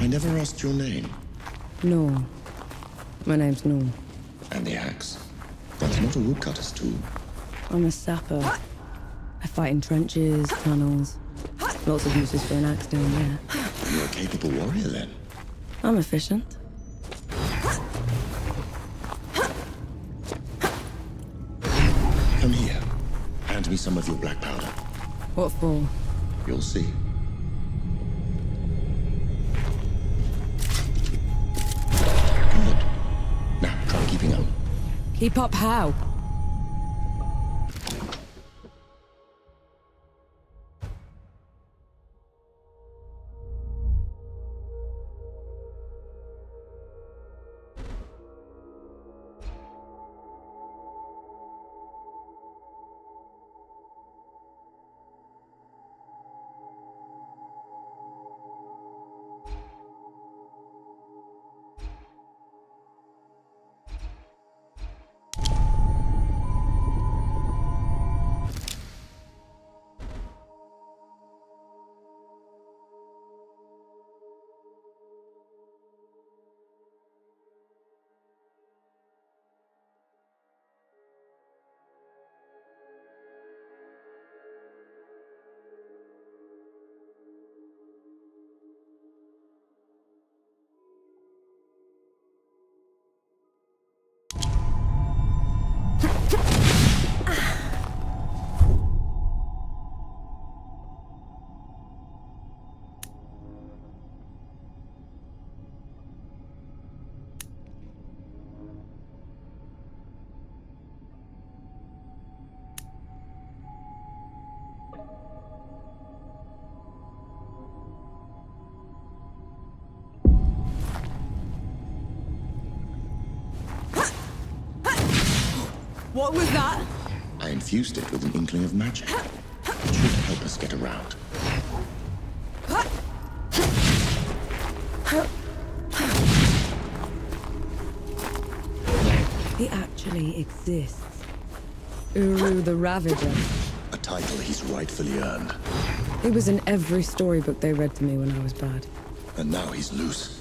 I never asked your name. No. My name's Norm. And the axe? That's not a woodcutter's tool. I'm a sapper. I fight in trenches, tunnels. Lots of uses for an axe down there. You're a capable warrior, then? I'm efficient. Come here. Hand me some of your black powder. What for? You'll see. Good. Now, try keeping up. Keep up how? What was that? I infused it with an inkling of magic. It should help us get around. He actually exists. Uru the Ravager. A title he's rightfully earned. He was in every storybook they read to me when I was bad. And now he's loose.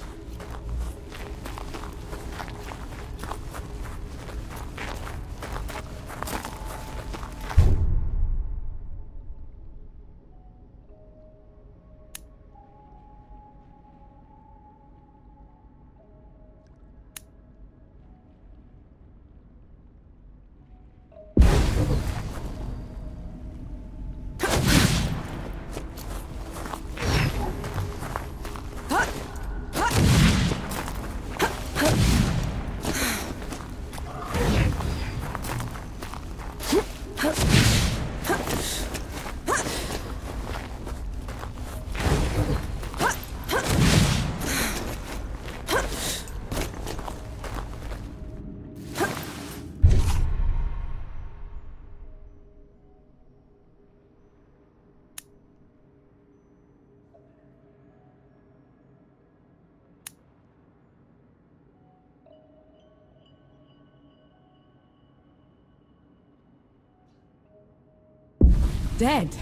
Dead. Show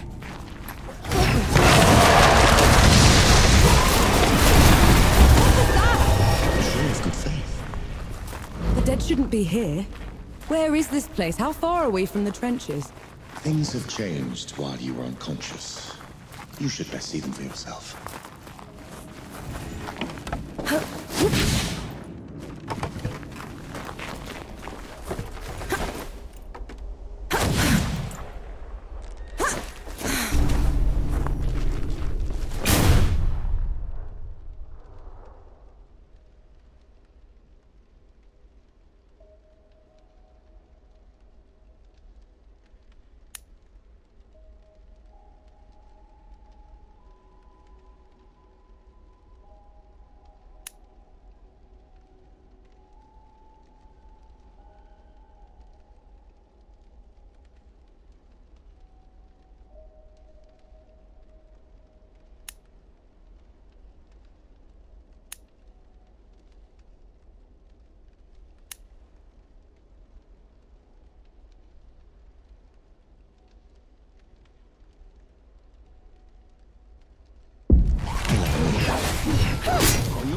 of good faith. The dead shouldn't be here. Where is this place? How far are we from the trenches? Things have changed while you were unconscious. You should best see them for yourself.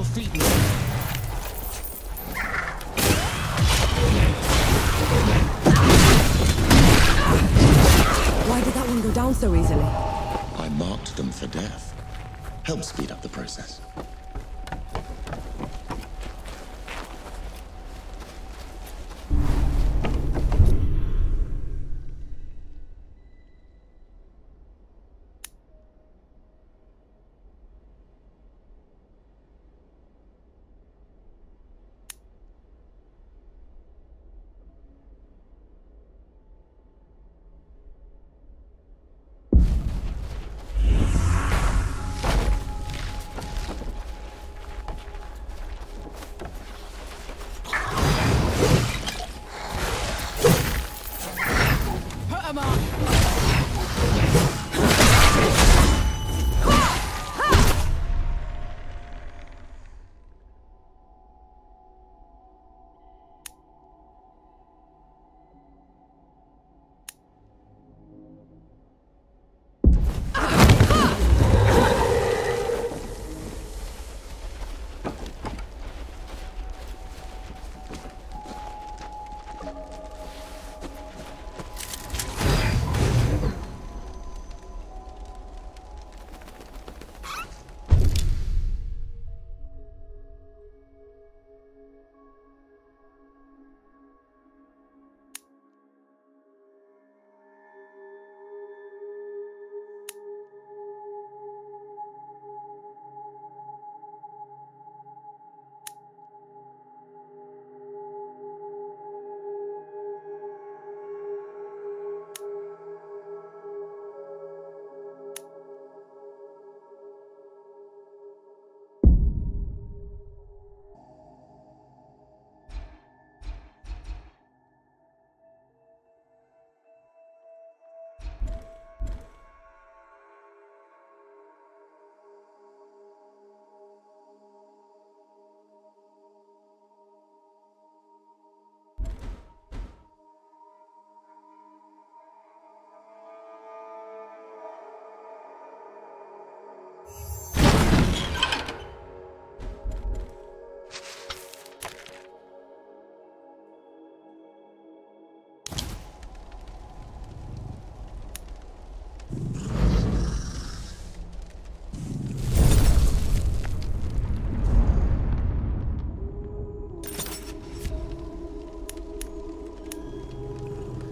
feet me. Why did that one go down so easily? I marked them for death. Help speed up the process.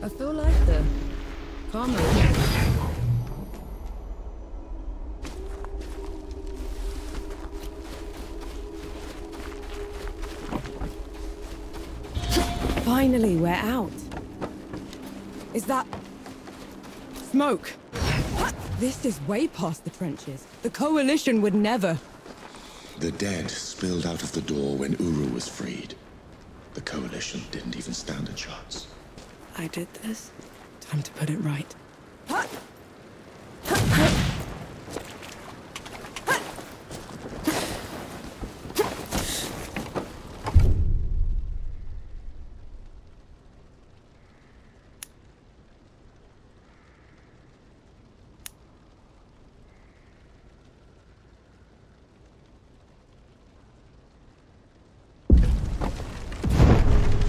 I feel like the karma. Finally, we're out. Is that smoke? This is way past the trenches. The Coalition would never. The dead spilled out of the door when Uru was freed. The Coalition didn't even stand a chance. I did this. Time to put it right.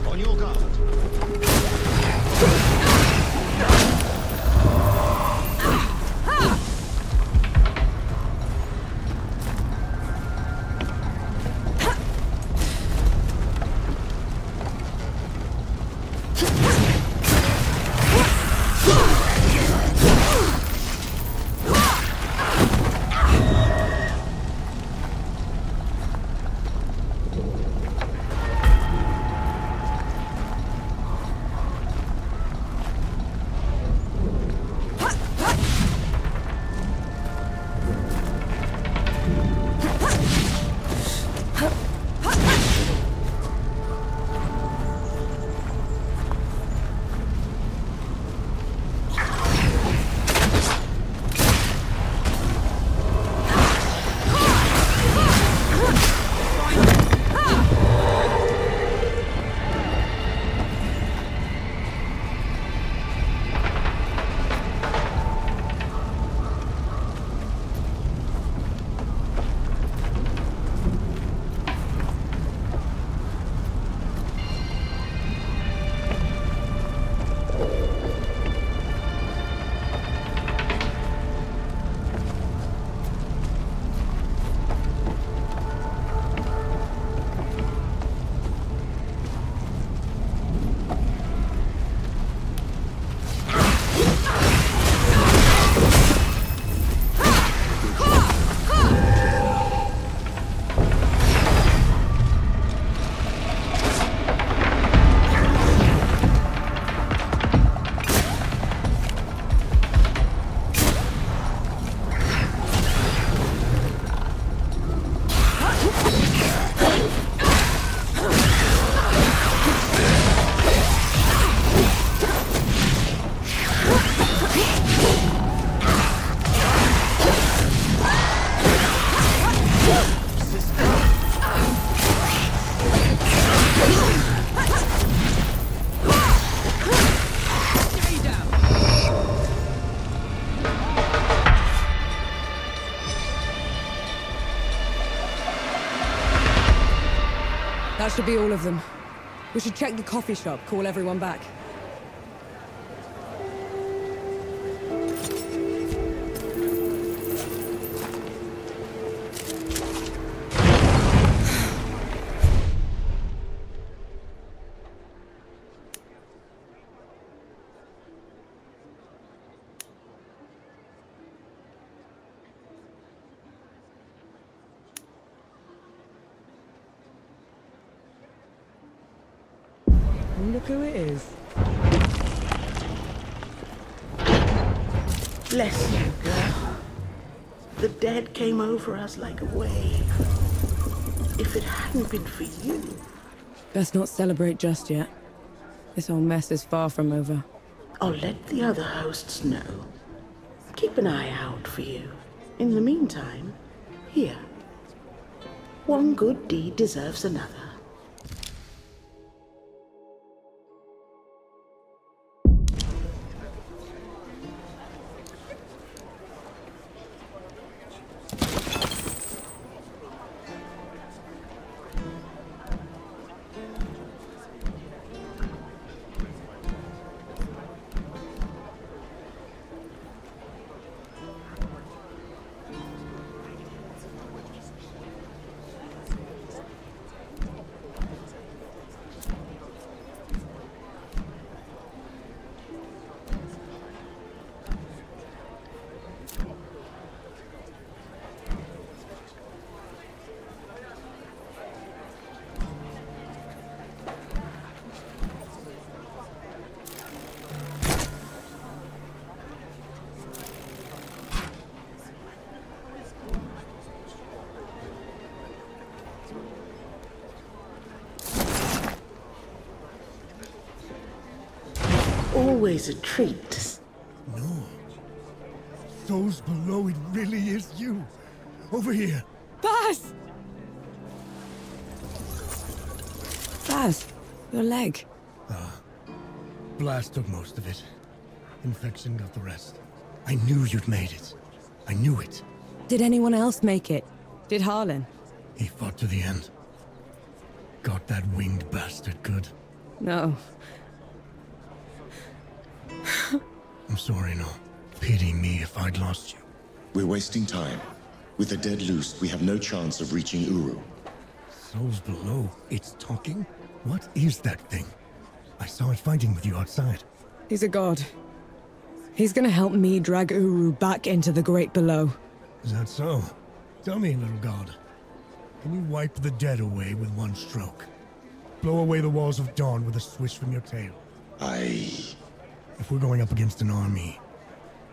On your guard. That should be all of them. We should check the coffee shop, call everyone back. Look who it is. Bless you, girl. The dead came over us like a wave. If it hadn't been for you... Best not celebrate just yet. This whole mess is far from over. I'll let the other hosts know. Keep an eye out for you. In the meantime, here. One good deed deserves another. Always a treat. No. Those below, it really is you. Over here. Baz! Baz, your leg. Blast took most of it. Infection got the rest. I knew you'd made it. I knew it. Did anyone else make it? Did Harlan? He fought to the end. Got that winged bastard good. No. I'm sorry, no. Pity me if I'd lost you. We're wasting time. With the dead loose, we have no chance of reaching Uru. Souls below, it's talking? What is that thing? I saw it fighting with you outside. He's a god. He's gonna help me drag Uru back into the Great Below. Is that so? Tell me, little god. Can you wipe the dead away with one stroke? Blow away the walls of dawn with a swish from your tail? If we're going up against an army,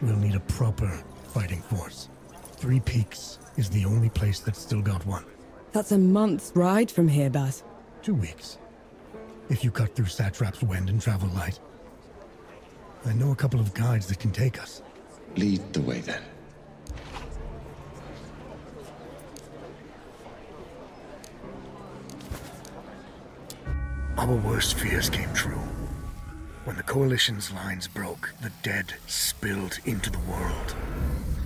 we'll need a proper fighting force. Three Peaks is the only place that's still got one. That's a month's ride from here, Baz. 2 weeks. If you cut through Satrap's wind and travel light. I know a couple of guides that can take us. Lead the way, then. Our worst fears came true. When the Coalition's lines broke, the dead spilled into the world.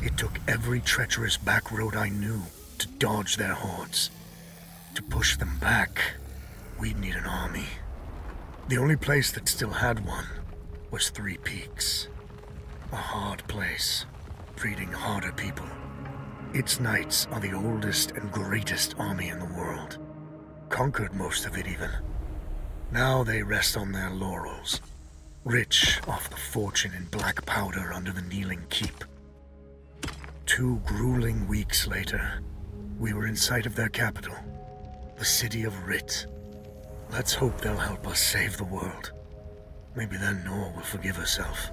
It took every treacherous back road I knew to dodge their hordes. To push them back, we'd need an army. The only place that still had one was Three Peaks. A hard place, breeding harder people. Its knights are the oldest and greatest army in the world. Conquered most of it even. Now they rest on their laurels, rich off the fortune in black powder under the Kneeling Keep. 2 grueling weeks later, we were in sight of their capital, the city of Rit. Let's hope they'll help us save the world. Maybe then Nor will forgive herself.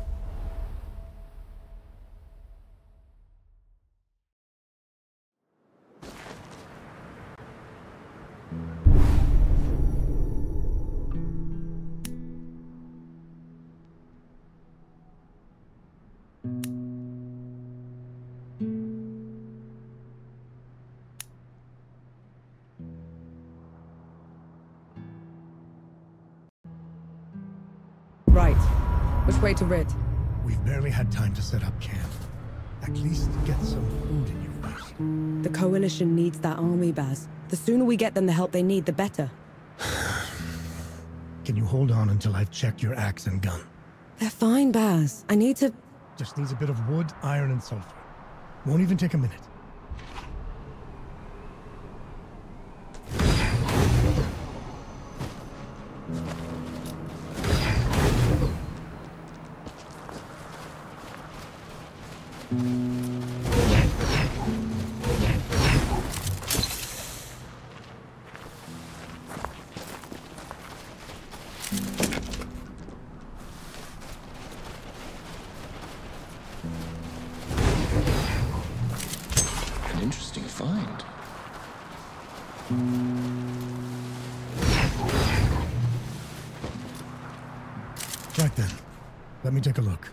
Right. Which way to Rid? We've barely had time to set up camp. At least get some food in you first. The Coalition needs that army, Baz. The sooner we get them the help they need, the better. Can you hold on until I've checked your axe and gun? They're fine, Baz. I need to... Just needs a bit of wood, iron, and sulfur. Won't even take a minute. An interesting find. Right then. Let me take a look.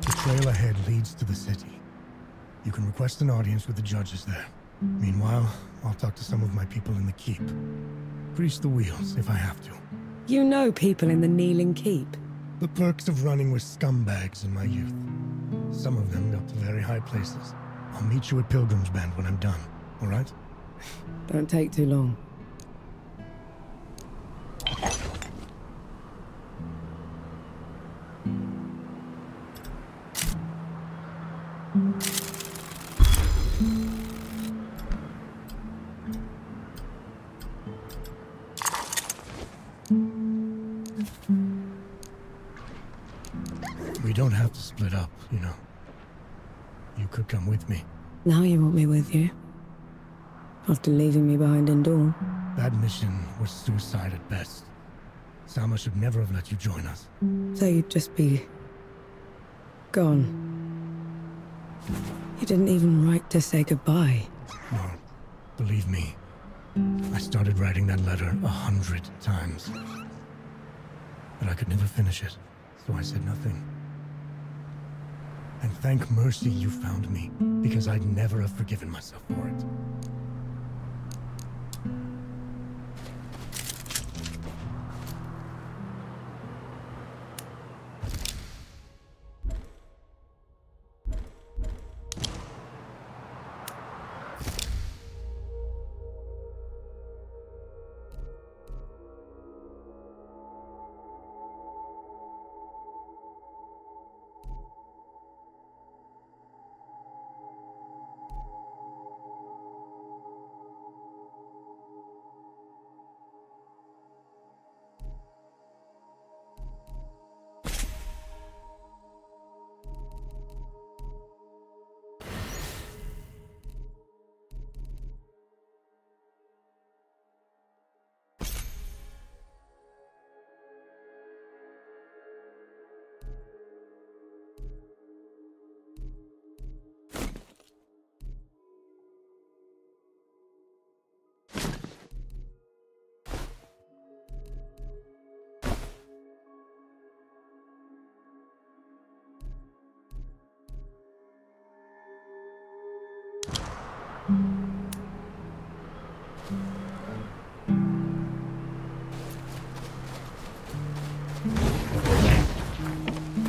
The trail ahead leads to the city. You can request an audience with the judges there. Meanwhile, I'll talk to some of my people in the keep. Grease the wheels if I have to. You know people in the Kneeling Keep. The perks of running with scumbags in my youth. Some of them got to very high places. I'll meet you at Pilgrim's Bend when I'm done, all right? Don't take too long. We don't have to split up, you know. You could come with me. Now you want me with you? After leaving me behind in Dawn? That mission was suicide at best. Sama should never have let you join us. So you'd just be... gone. You didn't even write to say goodbye. No, believe me. I started writing that letter 100 times. But I could never finish it, so I said nothing. And thank mercy you found me, because I'd never have forgiven myself for it.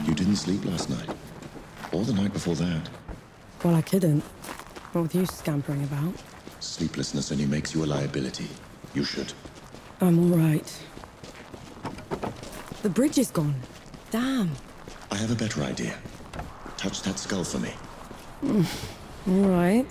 You didn't sleep last night? Or the night before that? Well, I couldn't. What with you scampering about? Sleeplessness only makes you a liability. You should. I'm all right. The bridge is gone. Damn. I have a better idea. Touch that skull for me. All right.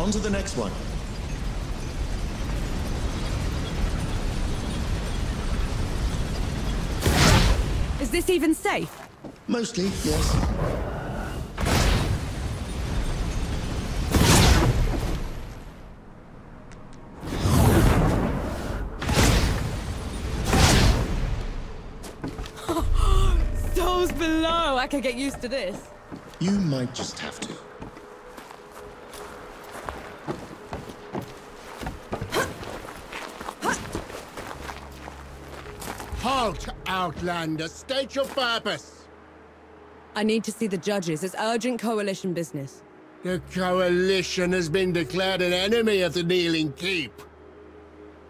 On to the next one. Is this even safe? Mostly, yes. Souls below! I could get used to this. You might just have to. Halt, Outlander! State your purpose! I need to see the judges. It's urgent Coalition business. The Coalition has been declared an enemy of the Kneeling Keep.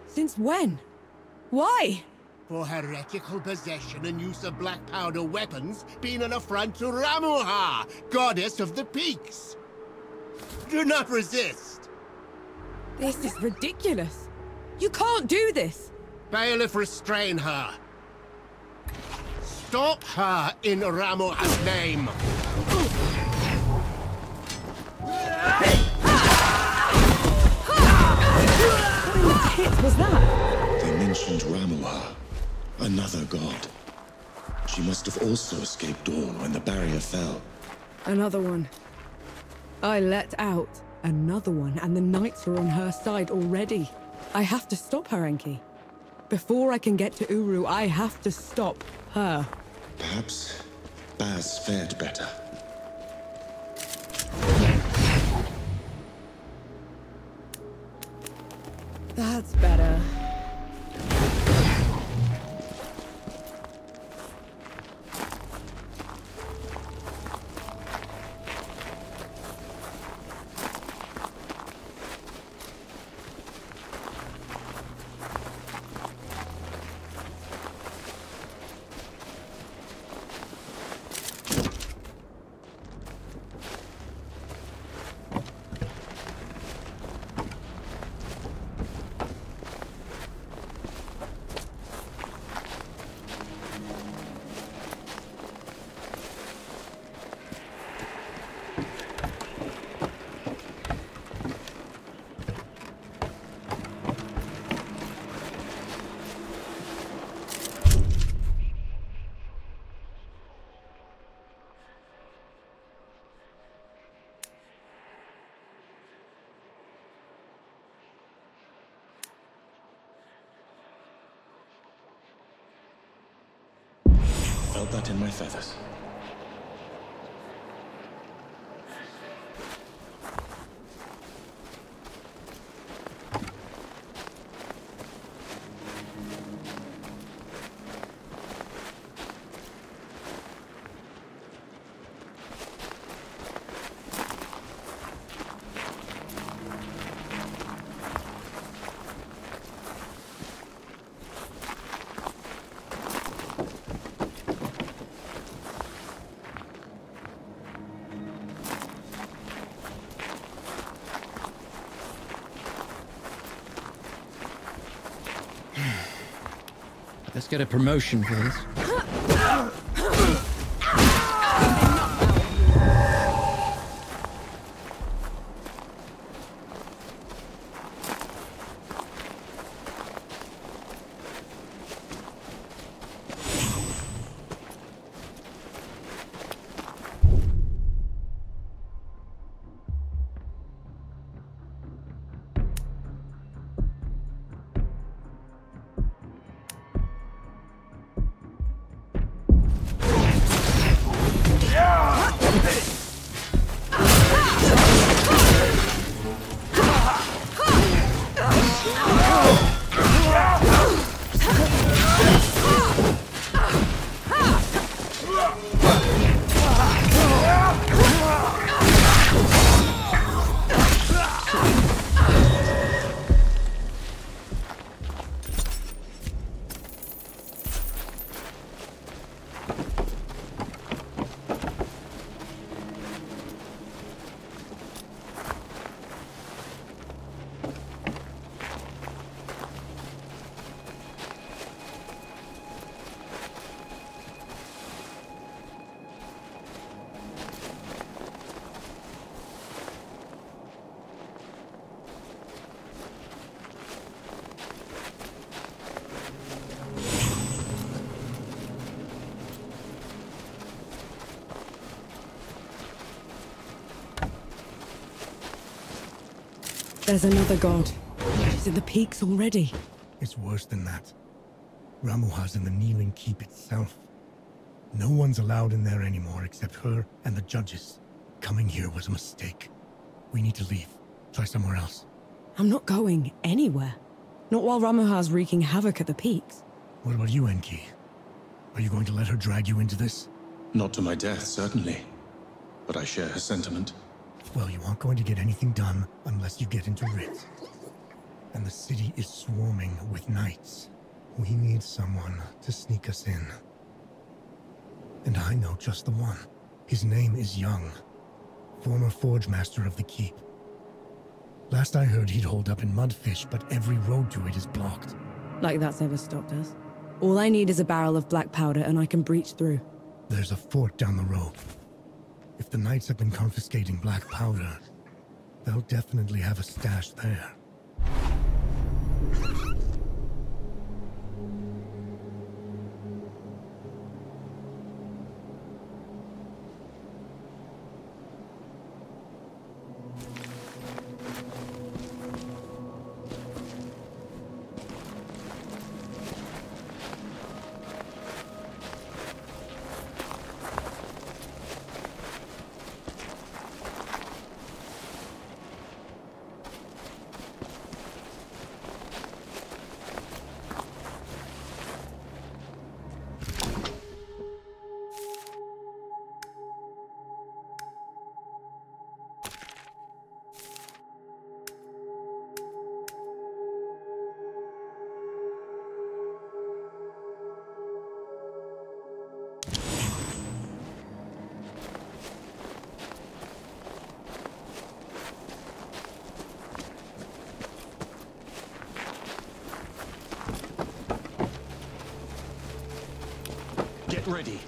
Since when? Why? For heretical possession and use of black powder weapons being an affront to Ramuha, goddess of the peaks. Do not resist. This is ridiculous. You can't do this. Bailiff, restrain her. Stop her in Ramuha's name. What hit was that? They mentioned Ramuha, another god. She must have also escaped Dawn when the barrier fell. Another one. I let out another one, and the knights are on her side already. I have to stop her, Enki. Before I can get to Uru, I have to stop her. Perhaps Baz fared better. That's better. Felt that in my feathers. Let's get a promotion for this. There's another god. She's in the peaks already. It's worse than that. Ramuha's in the Kneeling Keep itself. No one's allowed in there anymore except her and the judges. Coming here was a mistake. We need to leave. Try somewhere else. I'm not going anywhere. Not while Ramuha's wreaking havoc at the peaks. What about you, Enki? Are you going to let her drag you into this? Not to my death, certainly. But I share her sentiment. Well, you aren't going to get anything done unless you get into Rit. And the city is swarming with knights. We need someone to sneak us in. And I know just the one. His name is Young, former forge master of the keep. Last I heard, he'd hold up in Mudfish, but every road to it is blocked. Like that's ever stopped us. All I need is a barrel of black powder and I can breach through. There's a fort down the road. If the knights have been confiscating black powder, they'll definitely have a stash there. Get ready.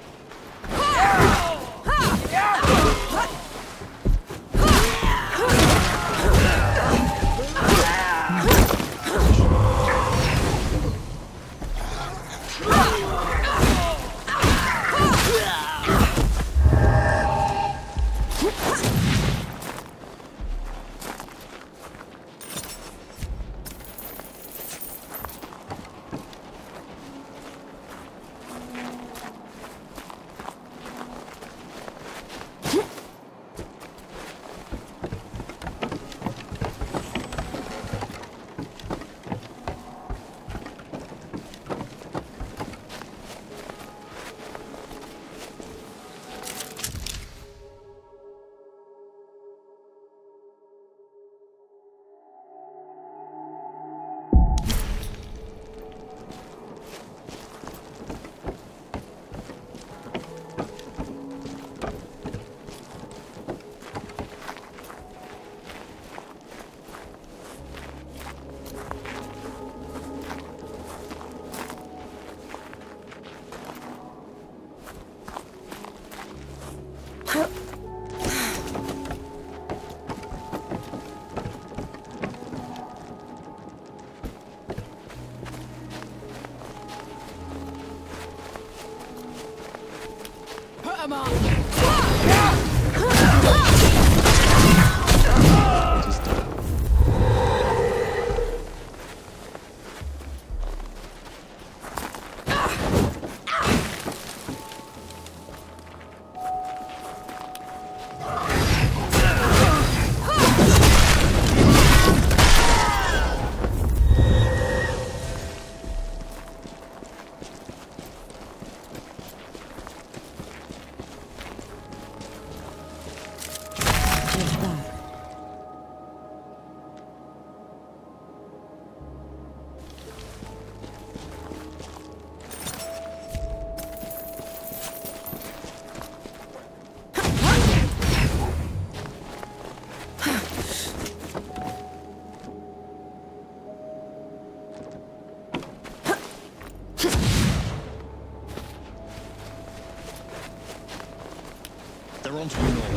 They're on to you, Norman.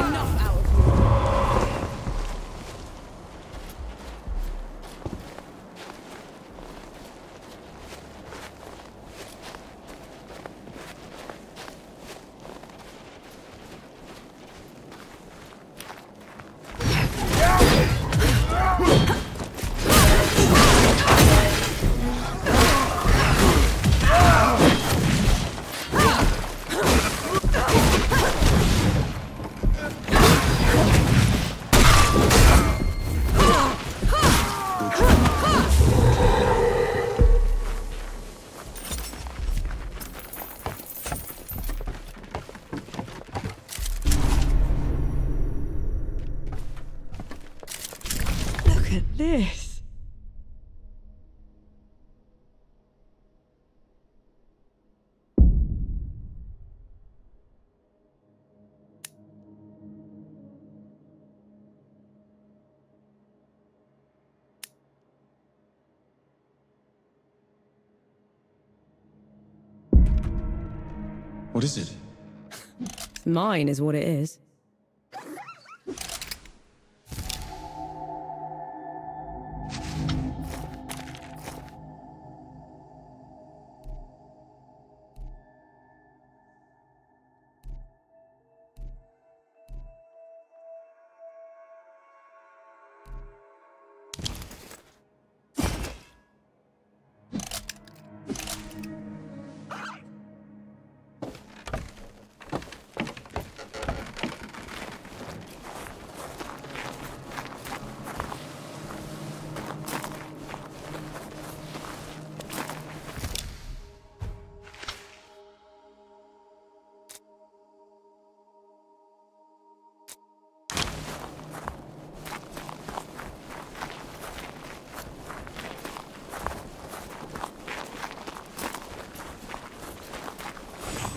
Enough out of you. What is it? Mine is what it is.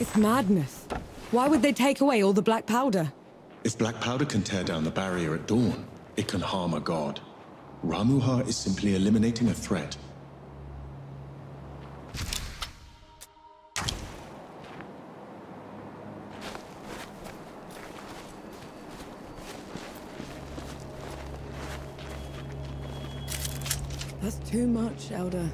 It's madness. Why would they take away all the black powder? If black powder can tear down the barrier at dawn, it can harm a god. Ramuha is simply eliminating a threat. That's too much, Elder.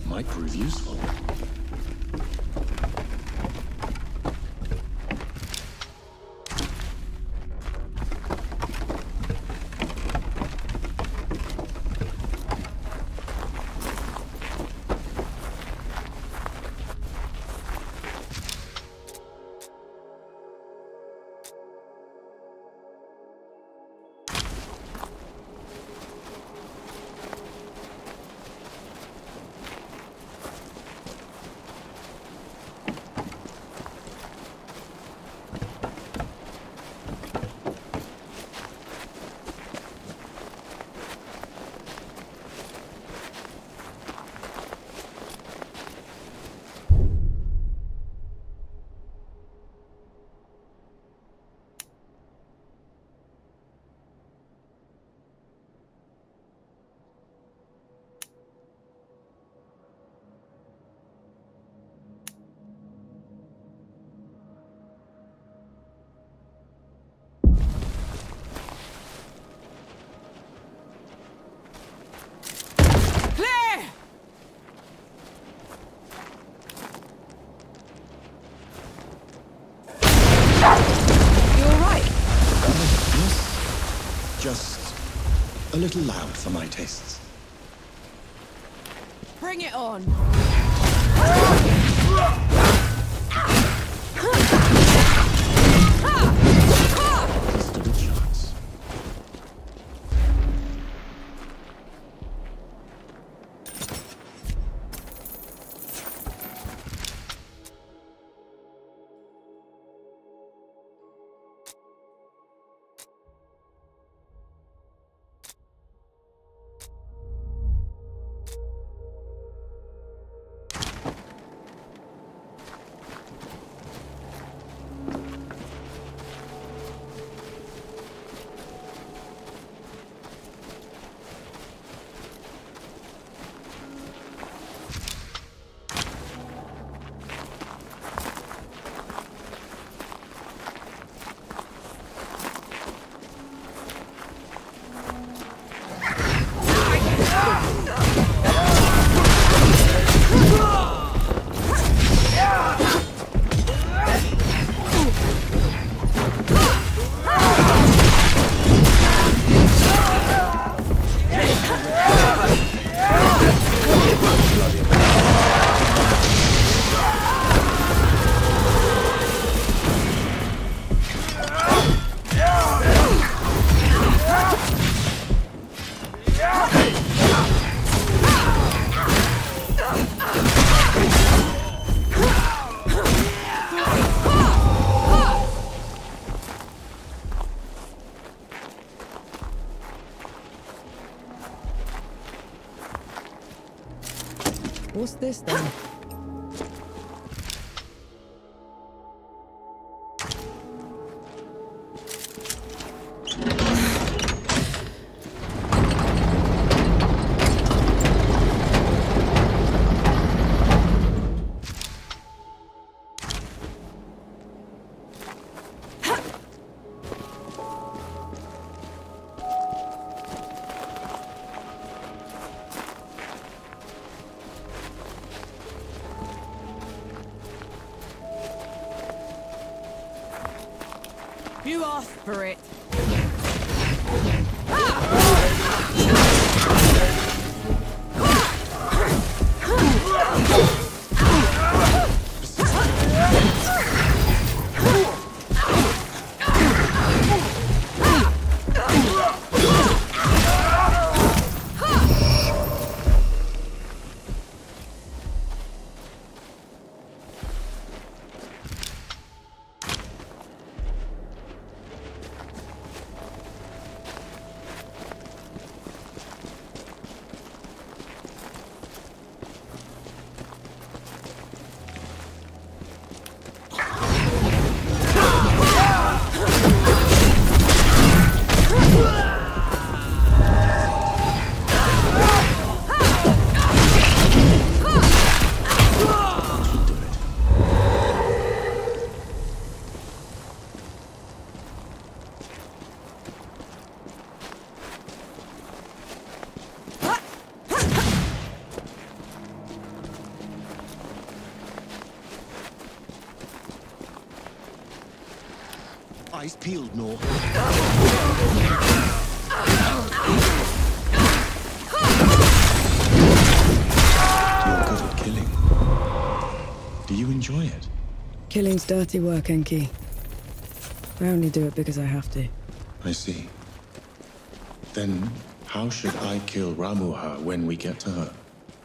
Might prove useful. Just a little loud for my tastes. Bring it on! Stood a chance. What's this then? You asked for it. Eyes peeled, Nor. You're good at killing. Do you enjoy it? Killing's dirty work, Enki. I only do it because I have to. I see. Then, how should I kill Ramuha when we get to her?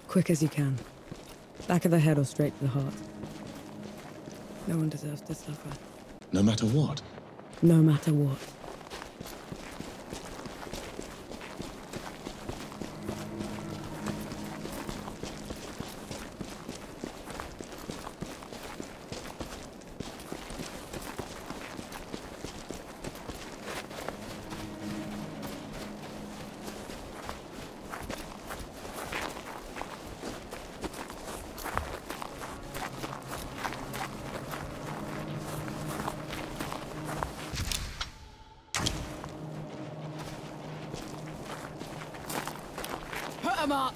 Quick as you can. Back of the head or straight to the heart. No one deserves to suffer. No matter what? No matter what. Put 'em up!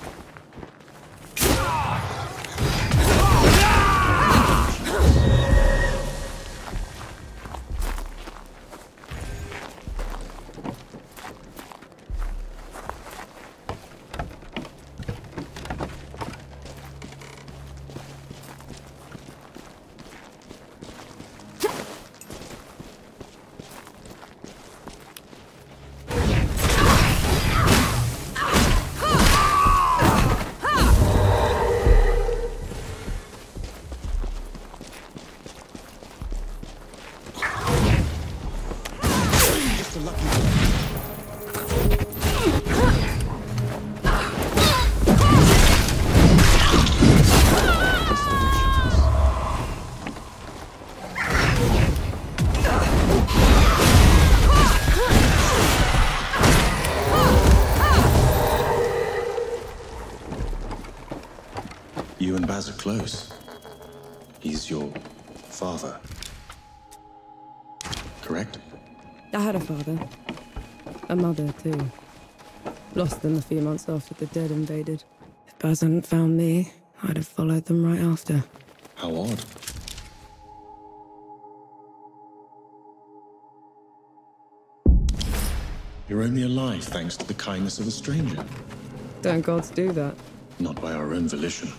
You and Baz are close. He's your father. Correct? I had a father. A mother, too. Lost them a few months after the dead invaded. If Baz hadn't found me, I'd have followed them right after. How odd. You're only alive thanks to the kindness of a stranger. Don't gods do that? Not by our own volition.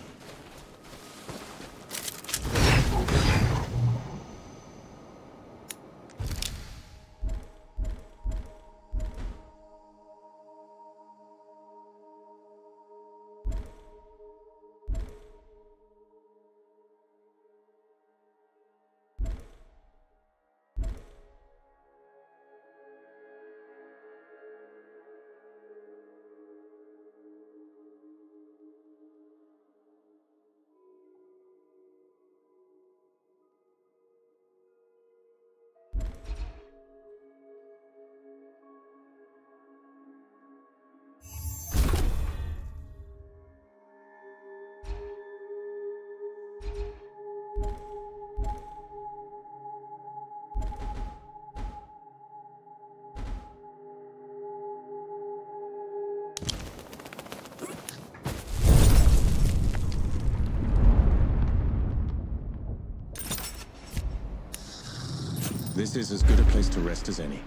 This is as good a place to rest as any.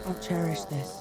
I'll cherish this.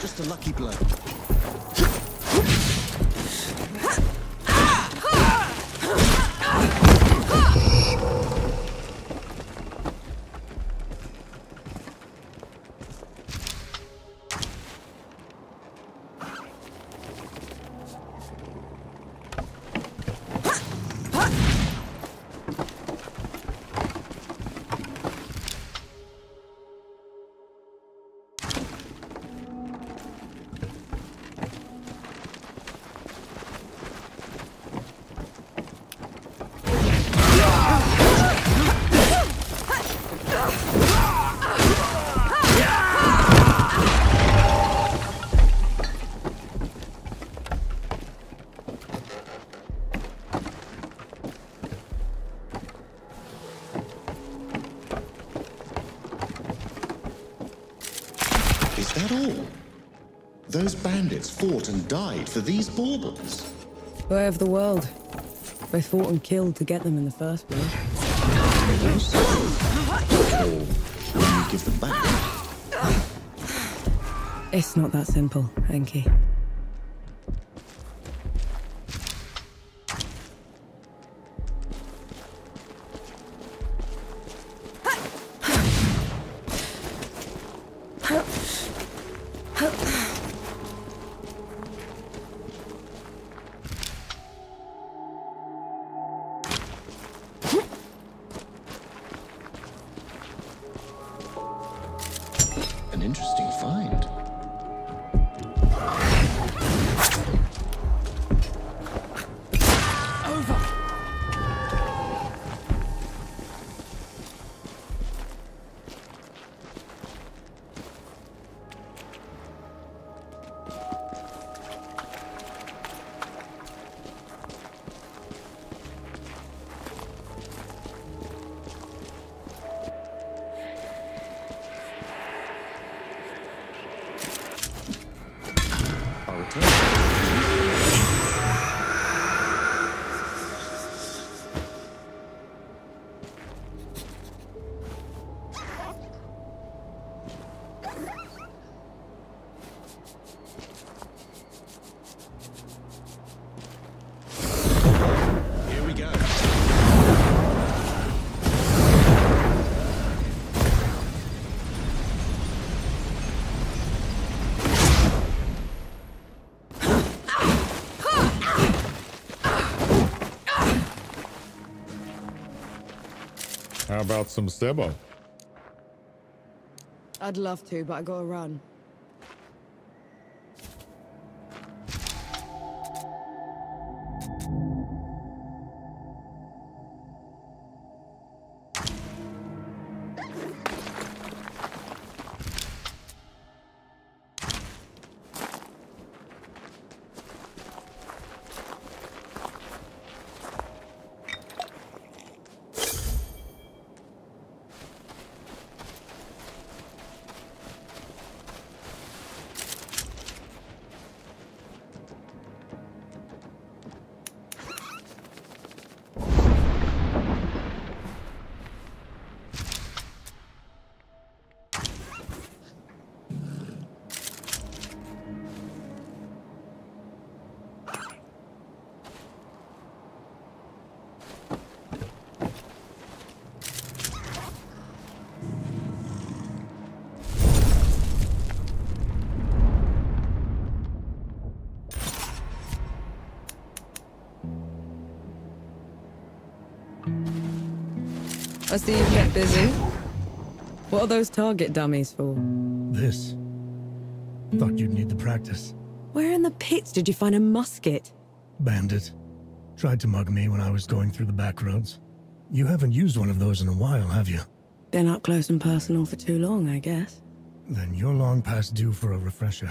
Just a lucky blow. Is that all? Those bandits fought and died for these baubles? Way of the world. They fought and killed to get them in the first place. Or will you give them back? It's not that simple, Enki. An interesting find. Here we go. How about some Sebo? I'd love to, but I gotta run. I see you've kept busy. What are those target dummies for? This. Thought you'd need the practice. Where in the pits did you find a musket? Bandit. Tried to mug me when I was going through the back roads. You haven't used one of those in a while, have you? Been up close and personal for too long, I guess. Then you're long past due for a refresher.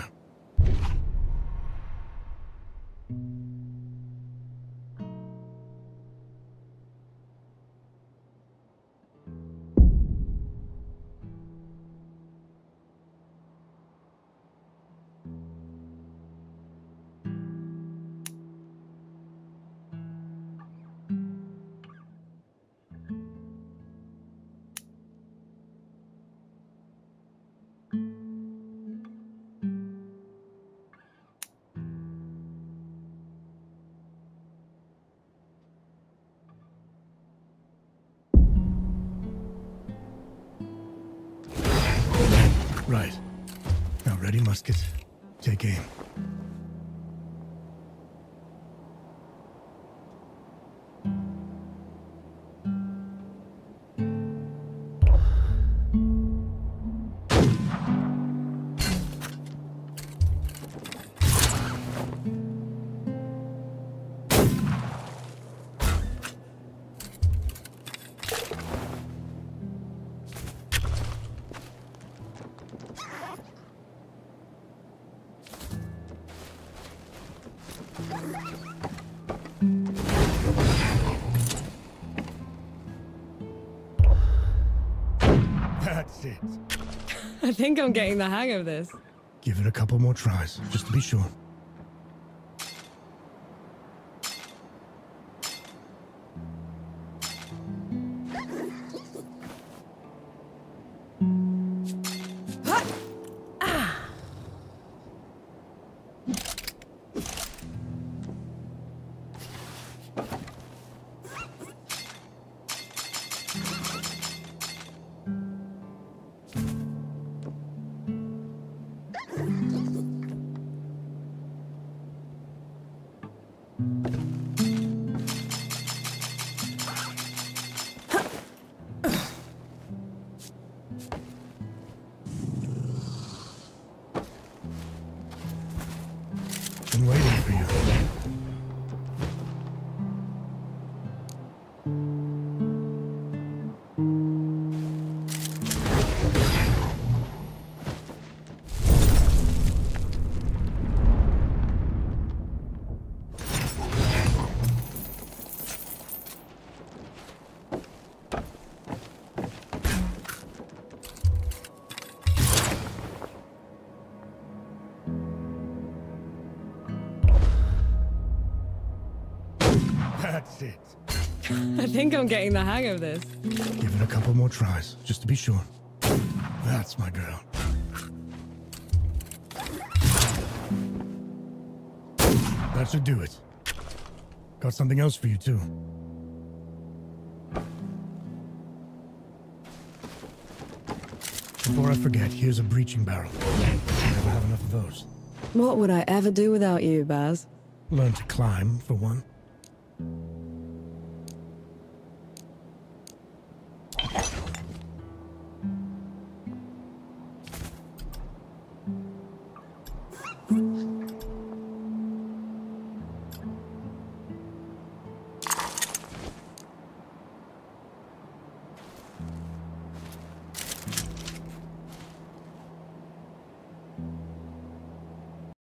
Right. Now ready, musket. Take aim. That's it. I think I'm getting the hang of this. Give it a couple more tries, just to be sure. Been waiting for you. That's it. I think I'm getting the hang of this. Give it a couple more tries, just to be sure. That's my girl. That should do it. Got something else for you, too. Before I forget, here's a breaching barrel. Never have enough of those. What would I ever do without you, Baz? Learn to climb, for one.